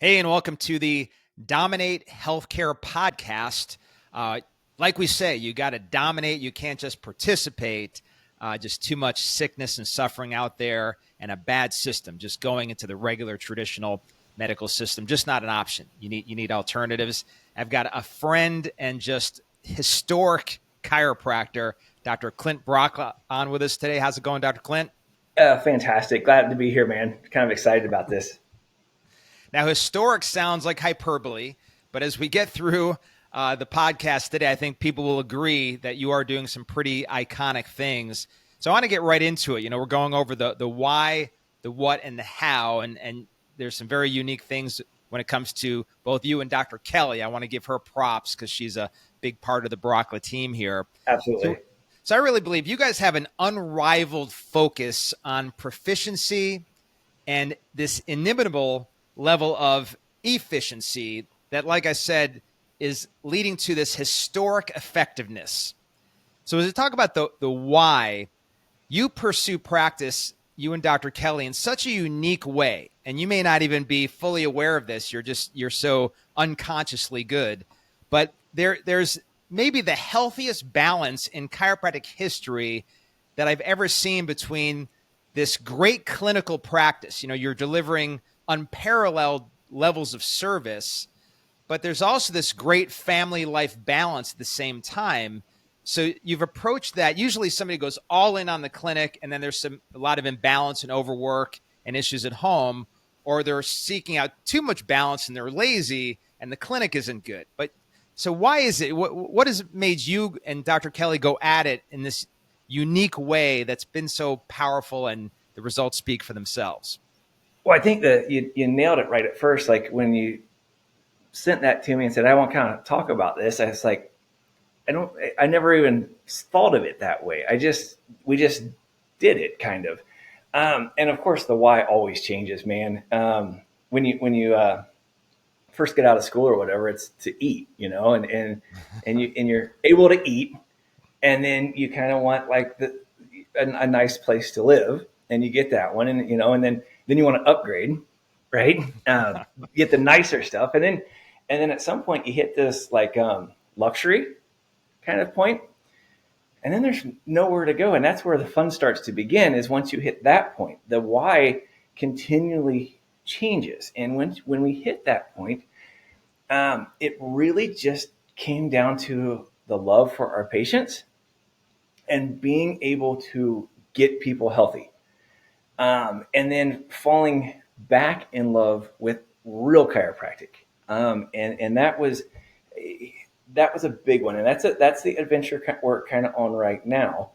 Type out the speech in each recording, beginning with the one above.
Hey, and welcome to the Dominate Healthcare podcast. Like we say, you got to dominate. You can't just participate. Just too much sickness and suffering out there and a bad system. Just going into the regular traditional medical system, just not an option. You need alternatives. I've got a friend and just historic chiropractor, Dr. Clint Brauchla, on with us today. How's it going, Dr. Clint? Fantastic. Glad to be here, man. Kind of excited about this. Now, historic sounds like hyperbole, but as we get through the podcast today, I think people will agree that you are doing some pretty iconic things. So I want to get right into it. You know, we're going over the why, the what, and the how, and there's some very unique things when it comes to both you and Dr. Kelly. I want to give her props because she's a big part of the Brauchla team here. Absolutely. So I really believe you guys have an unrivaled focus on proficiency and this inimitable level of efficiency that, like I said, is leading to this historic effectiveness. So as we talk about the why, you pursue practice, you and Dr. Kelly, in such a unique way, and you may not even be fully aware of this. You're so unconsciously good, but there's maybe the healthiest balance in chiropractic history that I've ever seen between this great clinical practice. You know, you're delivering unparalleled levels of service, but there's also this great family life balance at the same time. So you've approached that. Usually somebody goes all in on the clinic, and then there's a lot of imbalance and overwork and issues at home, or they're seeking out too much balance and they're lazy and the clinic isn't good. But so why is it? What has made you and Dr. Kelly go at it in this unique way that's been so powerful, and the results speak for themselves? Well, I think that you nailed it right at first. Like when you sent that to me and said, I want to kind of talk about this, I was like, I never even thought of it that way. We just did it kind of. And of course the why always changes, man. When you first get out of school or whatever, it's to eat, you know, and you're able to eat, and then you kind of want like a nice place to live, and you get that one, and you know, and then you want to upgrade, right? Get the nicer stuff, and then at some point you hit this like luxury kind of point, and then there's nowhere to go, and that's where the fun starts to begin. Is once you hit that point, the why continually changes, and when we hit that point, it really just came down to the love for our patients and being able to get people healthy. And then falling back in love with real chiropractic. And that was a big one. And that's the adventure we're kind of on right now.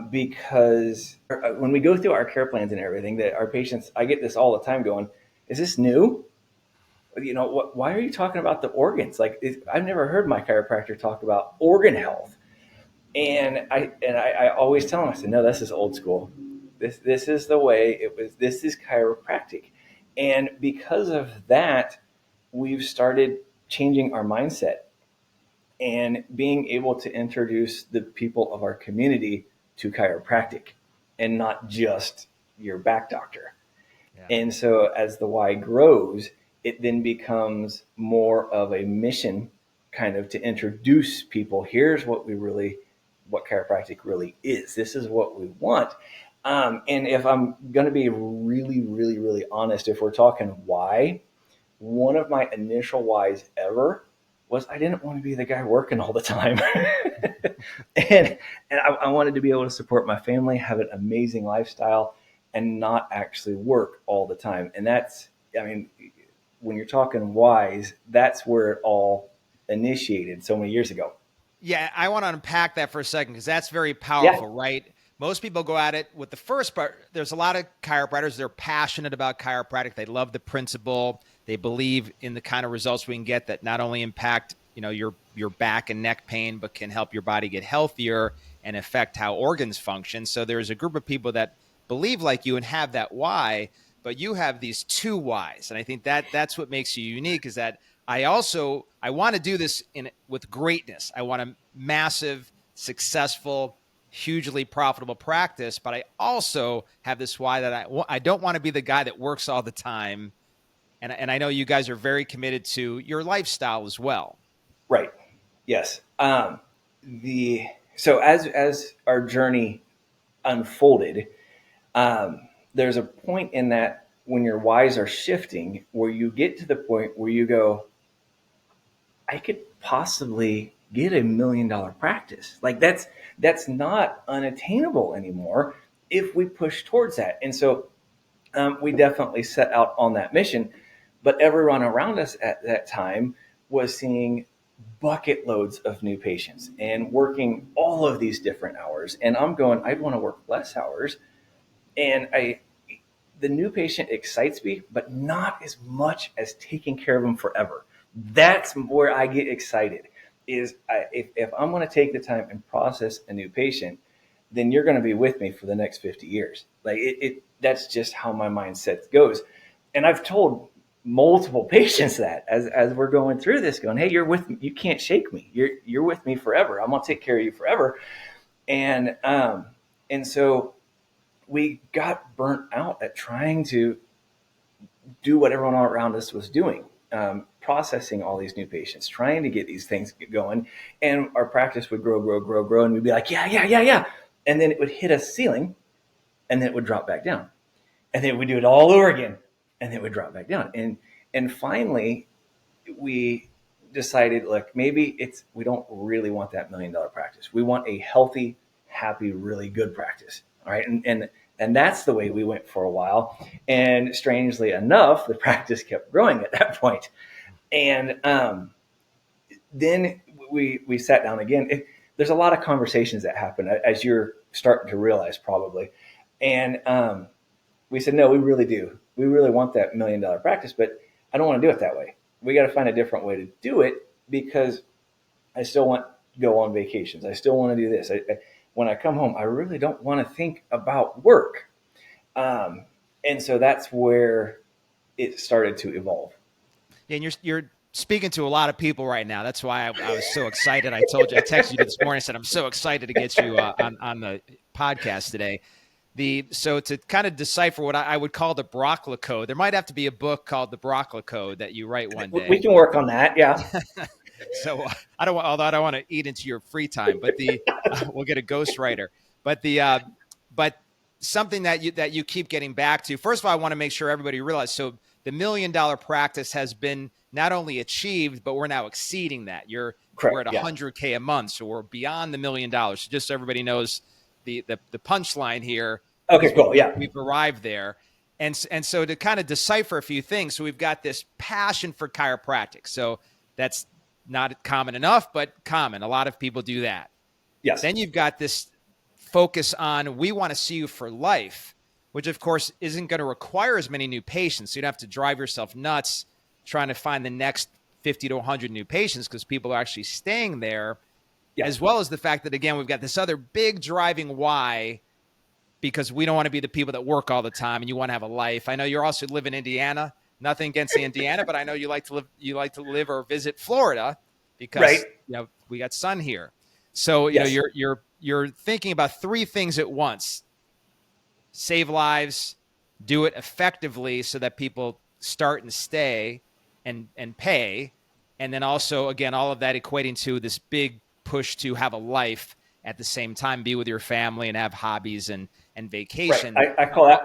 Because when we go through our care plans and everything, that our patients, I get this all the time going, is this new? You know, why are you talking about the organs? Like, I've never heard my chiropractor talk about organ health. And I always tell them, I said, no, this is old school. This is the way it was. This is chiropractic. And because of that, we've started changing our mindset and being able to introduce the people of our community to chiropractic and not just your back doctor. Yeah. And so as the why grows, it then becomes more of a mission kind of to introduce people. Here's what chiropractic really is. This is what we want. And if I'm going to be really, really, really honest, if we're talking why, one of my initial whys ever was I didn't want to be the guy working all the time. and I wanted to be able to support my family, have an amazing lifestyle, and not actually work all the time. And that's, I mean, when you're talking whys, that's where it all initiated so many years ago. Yeah, I want to unpack that for a second because that's very powerful, right? Most people go at it with the first part. There's a lot of chiropractors. They're passionate about chiropractic. They love the principle. They believe in the kind of results we can get that not only impact, you know, your back and neck pain, but can help your body get healthier and affect how organs function. So there's a group of people that believe like you and have that why, but you have these two whys. And I think that's what makes you unique, is that I want to do this with greatness. I want a massive, successful, hugely profitable practice, but I also have this why that I don't want to be the guy that works all the time And I know you guys are very committed to your lifestyle as well. Right. Yes. The so as our journey unfolded, there's a point in that when your whys are shifting, where you get to the point where you go, I could possibly get $1 million practice. Like that's not unattainable anymore if we push towards that. And so we definitely set out on that mission. But everyone around us at that time was seeing bucket loads of new patients and working all of these different hours. And I'm going, I'd want to work less hours. And the new patient excites me, but not as much as taking care of them forever. That's where I get excited. If I'm going to take the time and process a new patient, then you're going to be with me for the next 50 years. Like that's just how my mindset goes. And I've told multiple patients that as we're going through this, going, hey, you're with me. You can't shake me. You're with me forever. I'm going to take care of you forever. And so we got burnt out at trying to do what everyone around us was doing, processing all these new patients, trying to get these things going. And our practice would grow, grow, grow, grow. And we'd be like, yeah. And then it would hit a ceiling and then it would drop back down. And then we'd do it all over again and then it would drop back down. And finally, we decided, look, maybe we don't really want that $1 million practice. We want a healthy, happy, really good practice. All right. And that's the way we went for a while. And strangely enough, the practice kept growing at that point. And then we sat down again. There's a lot of conversations that happen, as you're starting to realize probably. And we said, no, we really do. We really want that $1 million practice, but I don't want to do it that way. We got to find a different way to do it because I still want to go on vacations. I still want to do this. When I come home, I really don't want to think about work. And so that's where it started to evolve. Yeah, and you're speaking to a lot of people right now. That's why I was so excited. I told you, I texted you this morning. I said, I'm so excited to get you on the podcast today. So to kind of decipher what I would call the Brauchla code, there might have to be a book called the Brauchla code that you wite one day. We can work on that. Yeah. So although I don't want to eat into your free time, but we'll get a ghostwriter. But but something that you keep getting back to. First of all, I want to make sure everybody realizes. So the $1 million practice has been not only achieved, but we're now exceeding that. Correct, We're at $100K a month, so we're beyond the $1 million. So just so everybody knows the punchline here. Okay, cool. Yeah, we've arrived there. And so to kind of decipher a few things, so we've got this passion for chiropractic. So that's not common enough, but common. A lot of people do that. Yes. Then you've got this focus on, we want to see you for life, which of course isn't going to require as many new patients. So you don't have to drive yourself nuts trying to find the next 50 to 100 new patients because people are actually staying there, as well as the fact that, again, we've got this other big driving why, because we don't want to be the people that work all the time and you want to have a life. I know you're also live in Indiana. Nothing against Indiana, but I know you like to live or visit Florida because we got sun here. So you know you're thinking about three things at once: save lives, do it effectively so that people start and stay and pay, and then also, again, all of that equating to this big push to have a life at the same time, be with your family and have hobbies and vacation. Right. I call that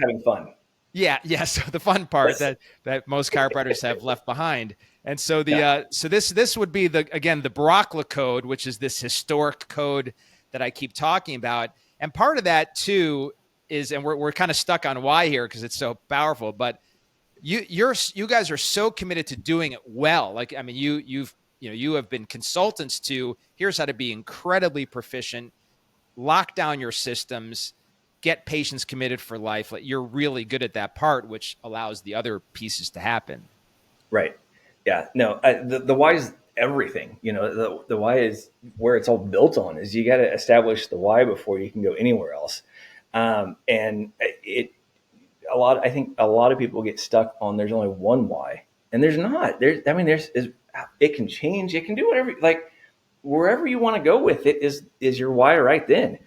having fun. Yeah. So the fun part that most chiropractors have left behind. And so so this would be the Brauchla code, which is this historic code that I keep talking about. And part of that too is, and we're kind of stuck on why here because it's so powerful, but you guys are so committed to doing it well. Like, I mean, you have been consultants to, here's how to be incredibly proficient, lock down your systems, get patients committed for life. Like, you're really good at that part, which allows the other pieces to happen. Right. Yeah. No, the why is everything. You know, the why is where it's all built on. Is you got to establish the why before you can go anywhere else. And I think a lot of people get stuck on there's only one why, and there's not. It can change. It can do whatever. Like wherever you want to go with it is your why right then.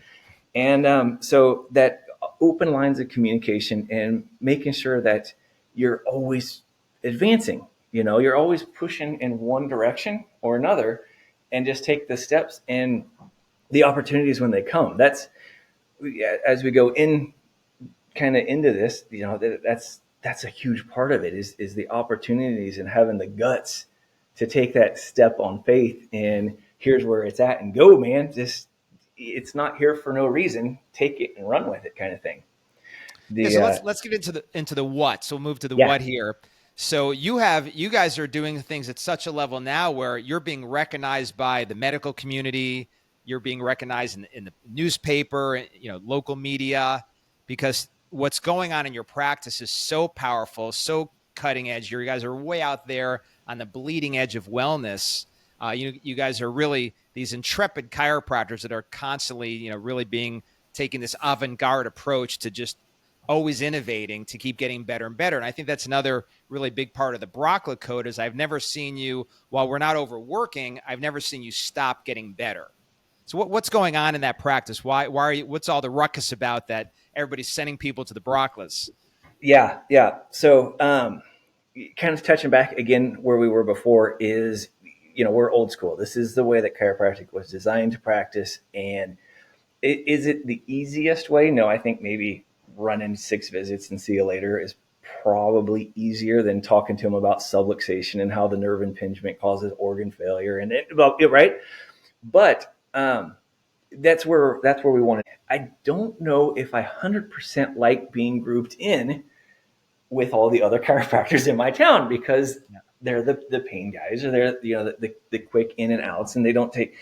And so that open lines of communication and making sure that you're always advancing. You're always pushing in one direction or another, and just take the steps and the opportunities when they come. That's as we go in kind of into this, that's a huge part of it is the opportunities and having the guts to take that step on faith, and here's where it's at, and go, man. Just, it's not here for no reason. Take it and run with it, kind of thing. Yeah, The so let's get into the what. So we'll move to the Yeah, what here. So you guys are doing things at such a level now where you're being recognized by the medical community, you're being recognized in the newspaper, local media, because what's going on in your practice is so powerful, so cutting edge. You guys are way out there on the bleeding edge of wellness. You guys are really these intrepid chiropractors that are constantly, really being taking this avant-garde approach to just always innovating to keep getting better and better. And I think that's another really big part of the Brauchla code is I've never seen you, while we're not overworking, I've never seen you stop getting better. So what's going on in that practice? Why are you, what's all the ruckus about that everybody's sending people to the Brauchlas? yeah. So, kind of touching back again where we were before is, we're old school. This is the way that chiropractic was designed to practice. And is it the easiest way? No, I think maybe running 6 visits and see you later is probably easier than talking to them about subluxation and how the nerve impingement causes organ failure and right. But that's where we want to. I don't know if I 100% like being grouped in with all the other chiropractors in my town, because Yeah. they're the pain guys, or they're the quick in and outs, and they don't take.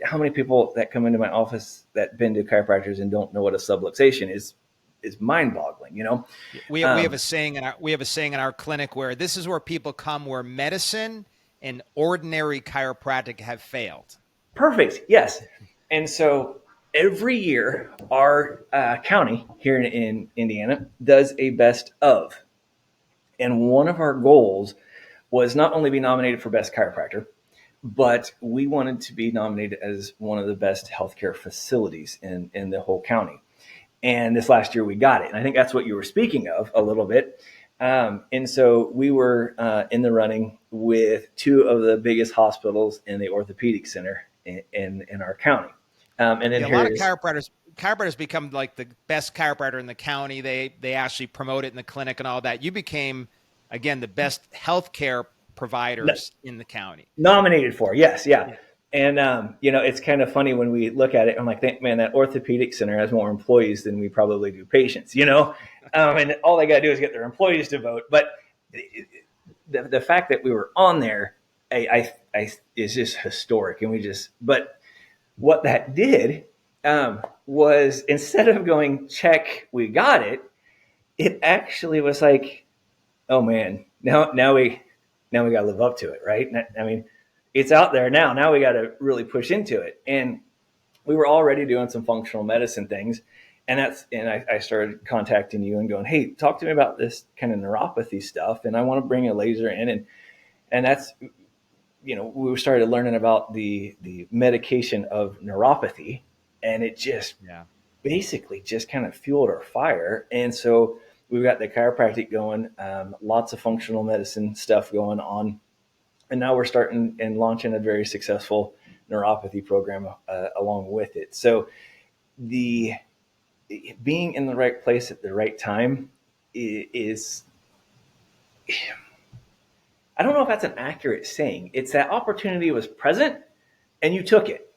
How many people that come into my office that been to chiropractors and don't know what a subluxation is mind boggling. We have a saying in our clinic where this is where people come where medicine and ordinary chiropractic have failed. Perfect. Yes. And so every year, our county here in Indiana does a best of. And one of our goals was not only be nominated for best chiropractor, but we wanted to be nominated as one of the best healthcare facilities in the whole county. And this last year we got it. And I think that's what you were speaking of a little bit. And so we were in the running with 2 of the biggest hospitals in the orthopedic center in our county. And then Yeah, a here lot it of is. chiropractors become like the best chiropractor in the county. They actually promote it in the clinic and all that. You became again the best healthcare providers in the county. Nominated for, yes, yeah. Yeah. And it's kind of funny when we look at it. I'm like, man, that orthopedic center has more employees than we probably do patients. And all they got to do is get their employees to vote. But the fact that we were on there, I is just historic. And but what that did was, instead of going check, we got it. It actually was like, oh man, now we got to live up to it, right? I mean, it's out there now. Now we got to really push into it. And we were already doing some functional medicine things, and I started contacting you and going, hey, talk to me about this kind of neuropathy stuff, and I want to bring a laser in, and that's, we started learning about the medication of neuropathy, and it just Yeah. basically just kind of fueled our fire. And so we've got the chiropractic going, lots of functional medicine stuff going on. And now we're starting and launching a very successful neuropathy program along with it. So the being in the right place at the right time is, I don't know if that's an accurate saying. It's that opportunity was present and you took it.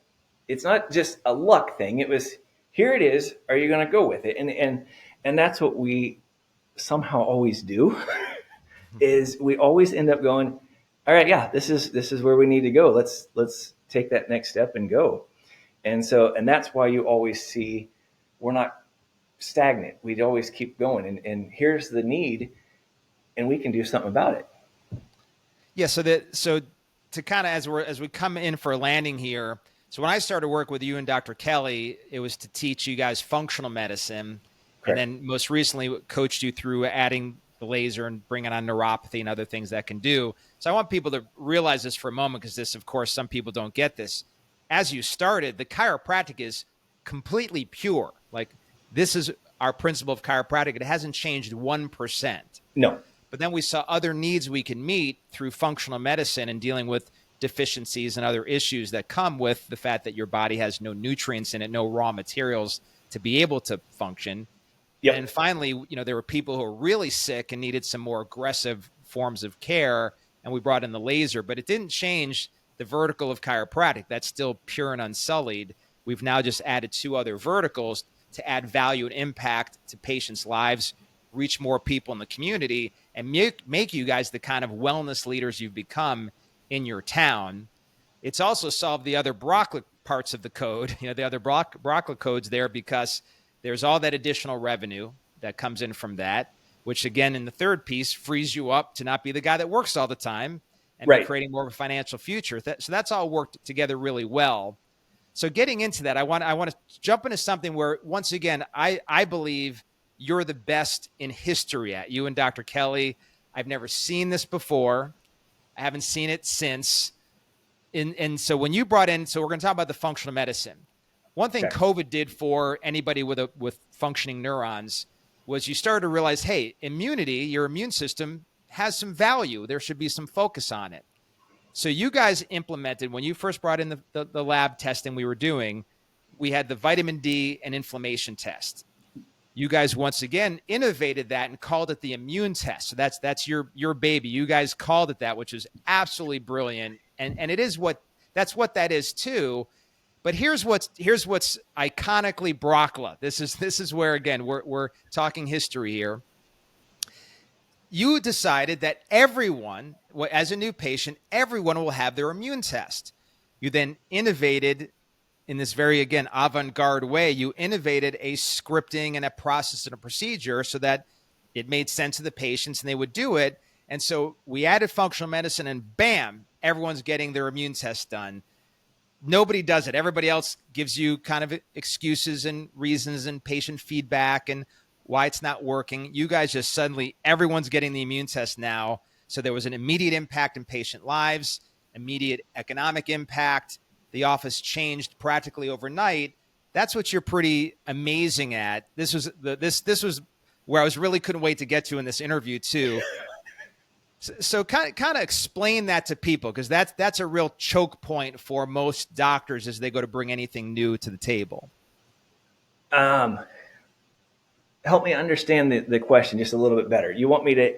It's not just a luck thing. It was, here it is. Are you going to go with it? And that's what we somehow always do. Is we always end up going, all right, yeah, this is where we need to go. Let's take that next step and go. And that's why you always see we're not stagnant. We always keep going. And here's the need, and we can do something about it. Yeah. So to kind of as we come in for a landing here. So when I started work with you and Dr. Kelly, it was to teach you guys functional medicine, and Correct. then most recently coached you through adding the laser and bringing on neuropathy and other things that can do. So I want people to realize this for a moment, because this, of course, some people don't get this. As you started, the chiropractic is completely pure. Like, this is our principle of chiropractic. It hasn't changed 1%. No. But then we saw other needs we can meet through functional medicine and dealing with deficiencies and other issues that come with the fact that your body has no nutrients in it, no raw materials to be able to function. And then Yep. finally, there were people who were really sick and needed some more aggressive forms of care. And we brought in the laser, but it didn't change the vertical of chiropractic. That's still pure and unsullied. We've now just added 2 other verticals to add value and impact to patients' lives, reach more people in the community, and make you guys the kind of wellness leaders you've become in your town. It's also solved the other Brauchla parts of the code, the other Brauchla codes there, because there's all that additional revenue that comes in from that, which again, in the third piece, frees you up to not be the guy that works all the time and be Right. creating more of a financial future. So that's all worked together really well. So getting into that, I want to jump into something where, once again, I believe you're the best in history at, you and Dr. Kelly. I've never seen this before. I haven't seen it since. And so when you brought in, so we're going to talk about the functional medicine. One thing Okay. COVID did for anybody with functioning neurons was you started to realize, hey, immunity, your immune system has some value. There should be some focus on it. So you guys implemented, when you first brought in the lab testing we were doing, we had the vitamin D and inflammation test. You guys once again innovated that and called it the immune test. So that's your baby. You guys called it that, which is absolutely brilliant. And it is that's what that is too. But here's what's iconically Brauchla. This is where, again, we're talking history here. You decided that everyone, as a new patient, everyone will have their immune test. You then innovated in this very, again, avant-garde way. You innovated a scripting and a process and a procedure so that it made sense to the patients and they would do it. And so we added functional medicine, and bam, everyone's getting their immune test done. Nobody does it. Everybody else gives you kind of excuses and reasons and patient feedback and why it's not working. You guys just suddenly, everyone's getting the immune test now. So there was an immediate impact in patient lives, immediate economic impact. The office changed practically overnight. That's what you're pretty amazing at. This was where I was really couldn't wait to get to in this interview too. So kind of explain that to people, because that's a real choke point for most doctors as they go to bring anything new to the table. Um, Help me understand the question just a little bit better. You want me to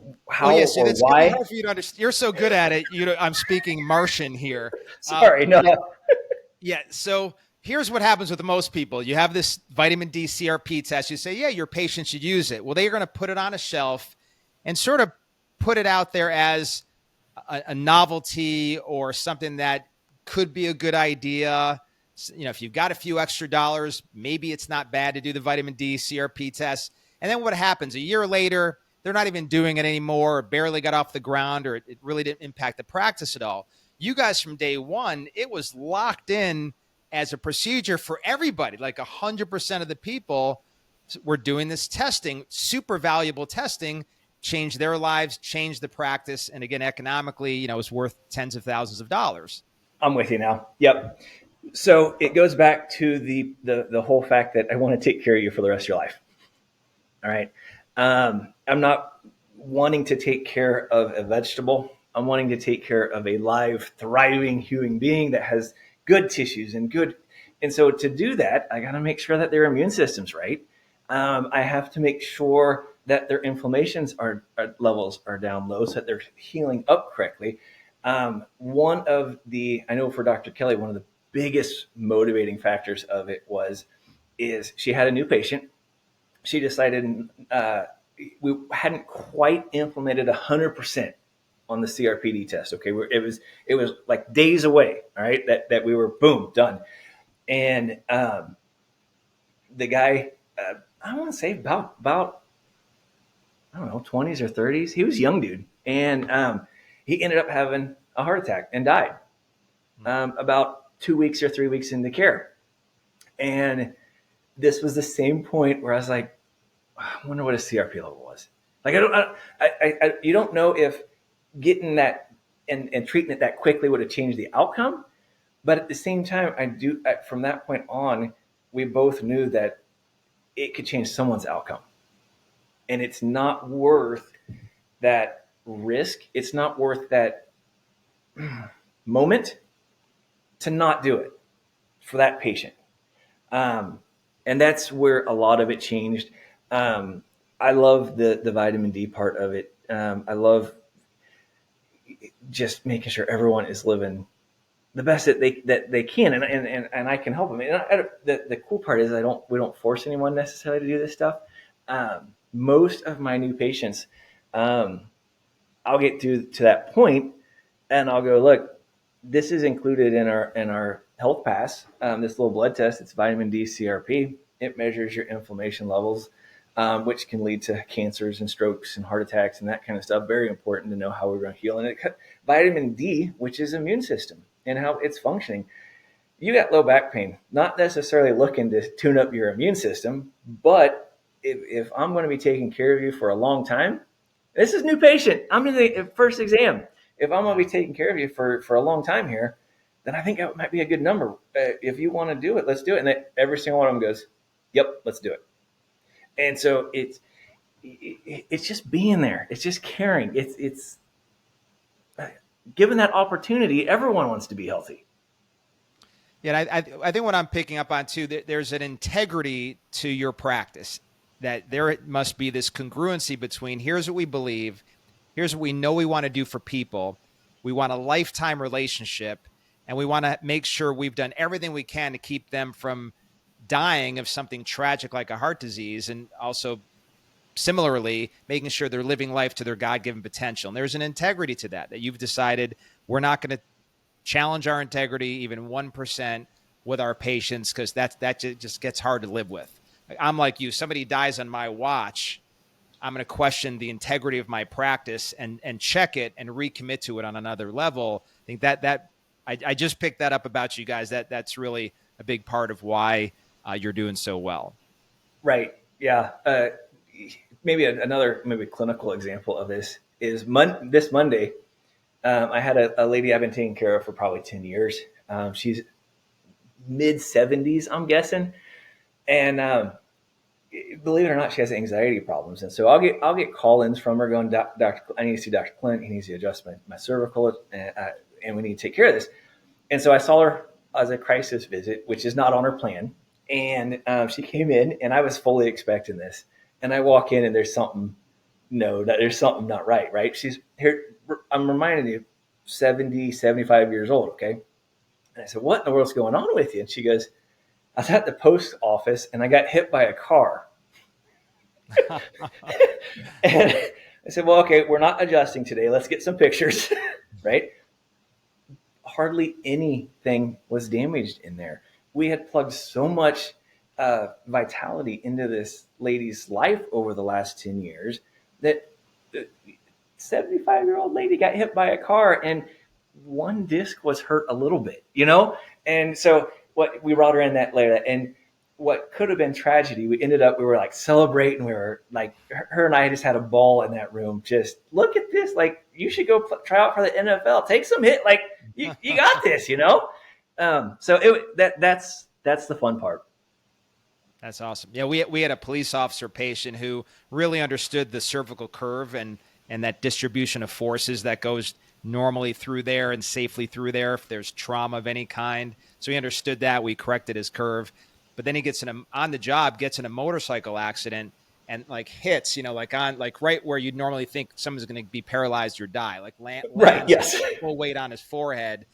Well, how yes, or it's going to be why? hard for you to understand. You're so good at it. I'm speaking Martian here. Sorry, no. Yeah. So here's what happens with most people. You have this vitamin D CRP test. You say, yeah, your patient should use it. Well, they're going to put it on a shelf and sort of put it out there as a novelty or something that could be a good idea. If you've got a few extra dollars, maybe it's not bad to do the vitamin D CRP test. And then what happens? A year later, they're not even doing it anymore, or barely got off the ground, or it really didn't impact the practice at all. You guys, from day one, it was locked in as a procedure for everybody. Like 100% of the people were doing this testing, super valuable testing, changed their lives, changed the practice. And again, economically, it was worth tens of thousands of dollars. I'm with you now. Yep. So it goes back to the whole fact that I want to take care of you for the rest of your life. All right. I'm not wanting to take care of a vegetable. I'm wanting to take care of a live, thriving human being that has good tissues and good. And so to do that, I got to make sure that their immune system's right. I have to make sure that their inflammations levels are down low, so that they're healing up correctly. One of I know for Dr. Kelly, one of the biggest motivating factors of it is she had a new patient. She decided we hadn't quite implemented 100% on the CRPD test. Okay, it was like days away. All right, that we were boom done, and the guy, I want to say about I don't know, 20s or 30s. He was a young dude, and he ended up having a heart attack and died about 2 weeks or 3 weeks into care. And this was the same point where I was like, I wonder what a CRP level was. Like, you don't know if getting that and treating it that quickly would have changed the outcome. But at the same time, from that point on, we both knew that it could change someone's outcome. And it's not worth that risk. It's not worth that moment to not do it for that patient. Um, and that's where a lot of it changed. I love the vitamin D part of it. I love just making sure everyone is living the best that they can, and I can help them. And the cool part is we don't force anyone necessarily to do this stuff. Most of my new patients, I'll get to that point, and I'll go, look, this is included in our health pass. This little blood test, it's vitamin D CRP. It measures your inflammation levels, which can lead to cancers and strokes and heart attacks and that kind of stuff. Very important to know how we're going to heal. And vitamin D, which is immune system and how it's functioning. You got low back pain, not necessarily looking to tune up your immune system, but if I'm going to be taking care of you for a long time, this is new patient. I'm in the first exam. If I'm going to be taking care of you for a long time here, then I think that might be a good number. If you want to do it, let's do it. And then every single one of them goes, yep, let's do it. And so it's just being there. It's just caring. It's given that opportunity. Everyone wants to be healthy. Yeah, I think what I'm picking up on too, that there's an integrity to your practice, that there must be this congruency between here's what we believe, here's what we know we want to do for people, we want a lifetime relationship, and we want to make sure we've done everything we can to keep them from dying of something tragic like a heart disease, and also similarly making sure they're living life to their God-given potential. And there's an integrity to that you've decided we're not going to challenge our integrity even 1% with our patients, because that just gets hard to live with. I'm like you. Somebody dies on my watch, I'm going to question the integrity of my practice and check it and recommit to it on another level. I think that I just picked that up about you guys. That's really a big part of why you're doing so well. Right. Yeah. Maybe another clinical example of this is this Monday. I had a lady I've been taking care of for probably 10 years. She's mid 70s, I'm guessing. And believe it or not, she has anxiety problems. And so I'll get call-ins from her going, Doctor, I need to see Dr. Clint. He needs to adjust my cervical, and we need to take care of this. And so I saw her as a crisis visit, which is not on her plan. And she came in, and I was fully expecting this. And I walk in, and there's something not right, right? She's here. I'm reminding you, 70, 75 years old, okay? And I said, what in the world's going on with you? And she goes, I was at the post office, and I got hit by a car. And I said, well, okay, we're not adjusting today. Let's get some pictures, right? Hardly anything was damaged in there. We had plugged so much vitality into this lady's life over the last 10 years that the 75-year-old lady got hit by a car and one disc was hurt a little bit, And so we brought her in that later, and what could have been tragedy, we were like celebrating. We were like, her and I just had a ball in that room. Just look at this. Like, you should go try out for the NFL. Take some hit. Like, you got this, So that's the fun part. That's awesome. Yeah, we had a police officer patient who really understood the cervical curve and that distribution of forces that goes normally through there and safely through there if there's trauma of any kind. So he understood that. We corrected his curve. But then he gets in a motorcycle accident and hits, right where you'd normally think someone's going to be paralyzed or die, lands right, yes. full weight on his forehead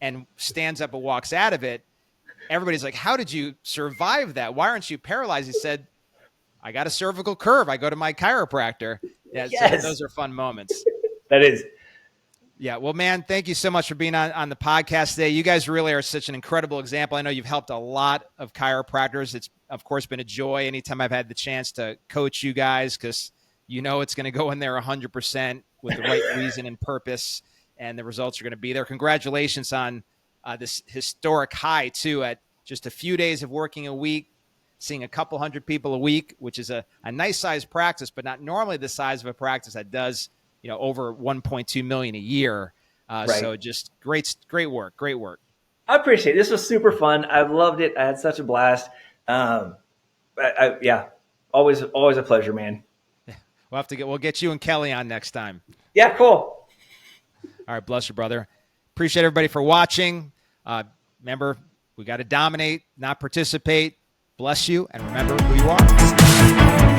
and stands up and walks out of it. Everybody's like, how did you survive that? Why aren't you paralyzed? He said, I got a cervical curve. I go to my chiropractor. Yeah, yes. So those are fun moments. That is. Yeah. Well, man, thank you so much for being on the podcast today. You guys really are such an incredible example. I know you've helped a lot of chiropractors. It's, of course, been a joy anytime I've had the chance to coach you guys, because it's going to go in there 100% with the right reason and purpose, and the results are going to be there. Congratulations on this historic high, too, at just a few days of working a week, seeing a couple hundred people a week, which is a nice size practice, but not normally the size of a practice that does over 1.2 million a year. Right. So just great work. I appreciate it. This was super fun. I loved it. I had such a blast. Yeah, always a pleasure, man. We'll get you and Kelly on next time. Yeah, cool. All right, bless you, brother. Appreciate everybody for watching. Remember, we got to dominate, not participate. Bless you, and remember who you are.